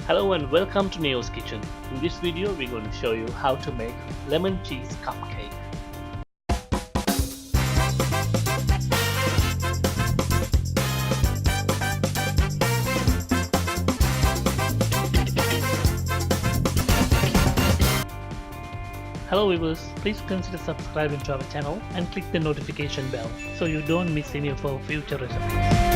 Hello and welcome to Niyos Kitchen. In this video we're going to show you how to make lemon cheese cupcake. Hello viewers, please consider subscribing to our channel and click the notification bell so you don't miss any of our future recipes.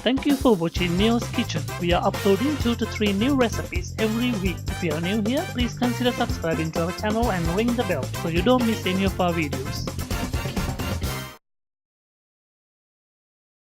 Thank you for watching Niyos Kitchen. We are uploading 2 to 3 new recipes every week. If you are new here, please consider subscribing to our channel and ring the bell so you don't miss any of our videos.